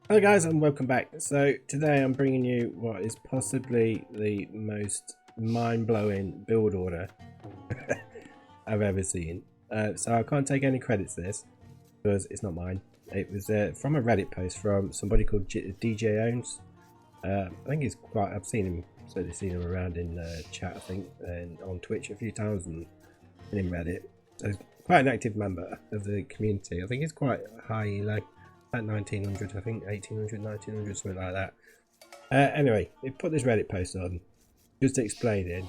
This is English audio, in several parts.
Hello guys and welcome back. So today I'm bringing you what is possibly the most mind-blowing build order I've ever seen. So I can't take any credit to this because it's not mine. It was from a Reddit post from somebody called DJ Owns. I think he's quite, I've certainly seen him around in chat, I think, and on Twitch a few times and in Reddit. So he's quite an active member of the community. I think he's quite high, like at 1900, I think 1800, 1900, something like that. Anyway, he put this Reddit post on just explaining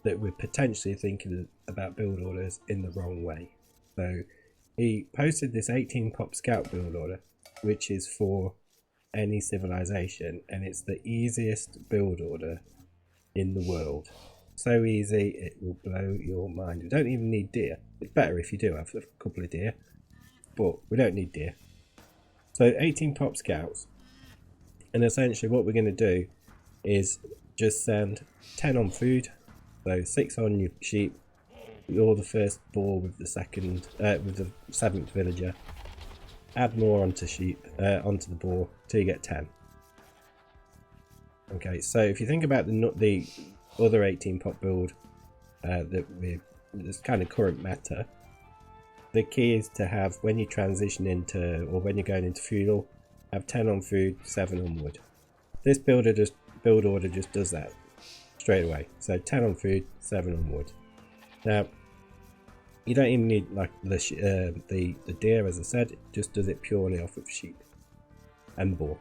that we're potentially thinking about build orders in the wrong way. So he posted this 18 pop scout build order, which is for any civilization, and it's the easiest build order in the world. So easy, it will blow your mind. You don't even need deer. It's better if you do have a couple of deer, but we don't need deer. So 18 pop scouts, and essentially what we're going to do is just send 10 on food, so 6 on your sheep. You're the first boar with the second, with the 7th villager. Add more onto sheep, onto the boar till you get 10. Okay, so if you think about the other 18 pop build this kind of current meta. The key is to have, when you transition into, or when you're going into feudal, have 10 on food, 7 on wood. This build order just does that straight away. So 10 on food, 7 on wood. Now, you don't even need like the deer, as I said. It just does it purely off of sheep and boar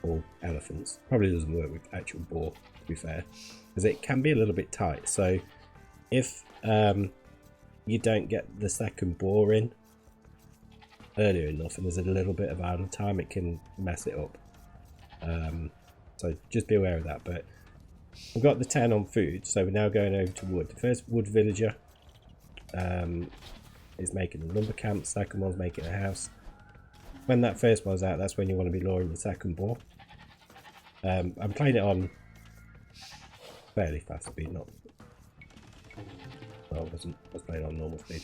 or elephants. Probably doesn't work with actual boar, to be fair, because it can be a little bit tight. So if you don't get the second boar in earlier enough and there's a little bit of idle time, it can mess it up. So just be aware of that. But we've got the 10 on food, so we're now going over to wood. The first wood villager is making a lumber camp, the second one's making a house. When that first one's out, that's when you want to be luring the second boar. I'm playing it on fairly fast speed, not... Well, I was playing on normal speed.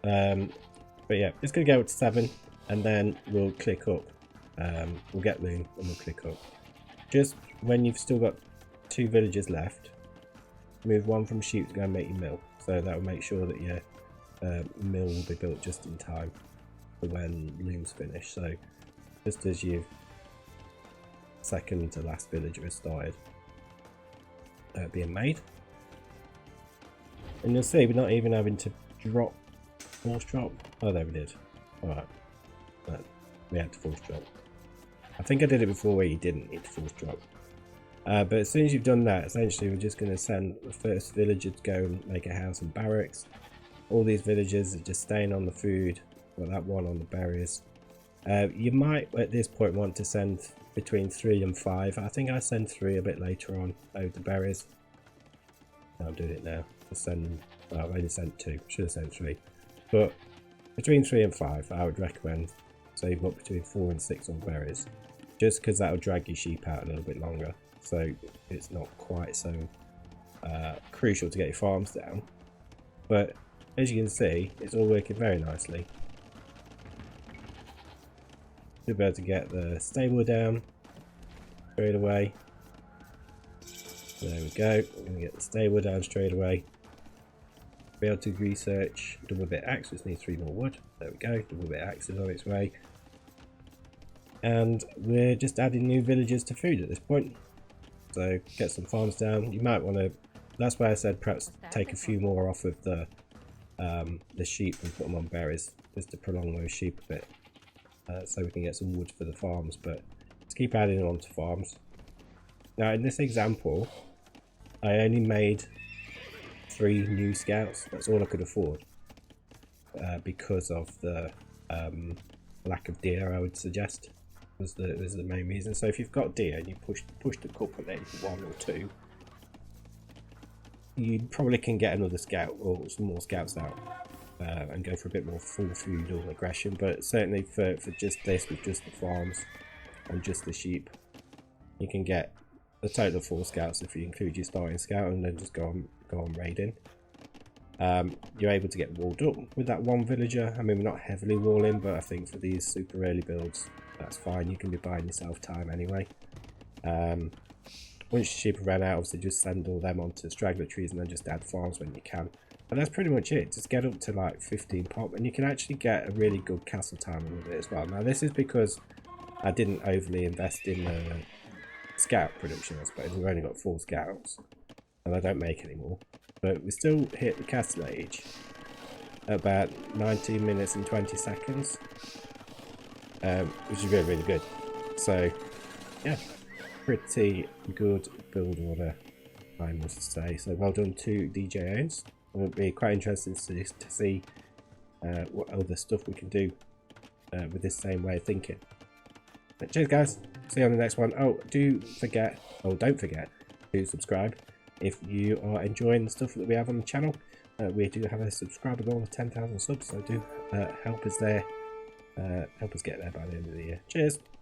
But yeah, it's going to go up to 7, and then we'll click up. We'll get loom and we'll click up. Just when you've still got 2 villagers left, move 1 from sheep to go and make your mill. So that will make sure that your mill will be built just in time for when loom's finished. So just as your second to last villager has started being made. And you'll see we're not even having to drop, force drop. Oh, there we did. Alright. We had to force drop. I think I did it before where you didn't need to force drop. But as soon as you've done that, essentially we're just going to send the first villager to go and make a house and barracks. All these villagers are just staying on the food. Well, that one on the berries. You might at this point want to send between 3 and 5. I think I send 3 a bit later on over the berries. I'm doing it now. Well, I've only sent 2. Should have sent 3. But between 3 and 5, I would recommend saving up between 4 and 6 on berries, just because that'll drag your sheep out a little bit longer. So it's not quite so crucial to get your farms down. But as you can see, it's all working very nicely. You'll be able to get the stable down straight away. There we go. We're going to get the stable down straight away. Be able to research double bit axe, just need 3 more wood. There we go, double bit axe is on its way. And we're just adding new villagers to food at this point. So get some farms down. You might want to, that's why I said perhaps take a few more off of the sheep and put them on berries, just to prolong those sheep a bit. So we can get some wood for the farms, but let's keep adding on to farms. Now in this example, I only made 3 new scouts. That's all I could afford because of the lack of deer, I would suggest was the main reason. So if you've got deer and you push the couple in 1 or 2, you probably can get another scout or some more scouts out and go for a bit more full food or aggression. But certainly for just this, with just the farms and just the sheep, you can get a total of 4 scouts if you include your starting scout, and then just go on raiding. You're able to get walled up with that 1 villager. I mean, we're not heavily walling, but I think for these super early builds, that's fine. You can be buying yourself time anyway. Once your sheep have run out, obviously just send all them onto straggler trees and then just add farms when you can. And that's pretty much it. Just get up to like 15 pop and you can actually get a really good castle time with it as well. Now this is because I didn't overly invest in scout production, I suppose. We've only got 4 scouts and I don't make any more. But we still hit the castle age at about 19 minutes and 20 seconds. Which is really, really good. So yeah, pretty good build order, I must say. So well done to DJOs. It would be quite interesting to see what other stuff we can do with this same way of thinking. But cheers guys, see you on the next one. Oh, don't forget to subscribe if you are enjoying the stuff that we have on the channel. We do have a subscriber goal of 10,000 subs, so do help us there. Help us get there by the end of the year. Cheers.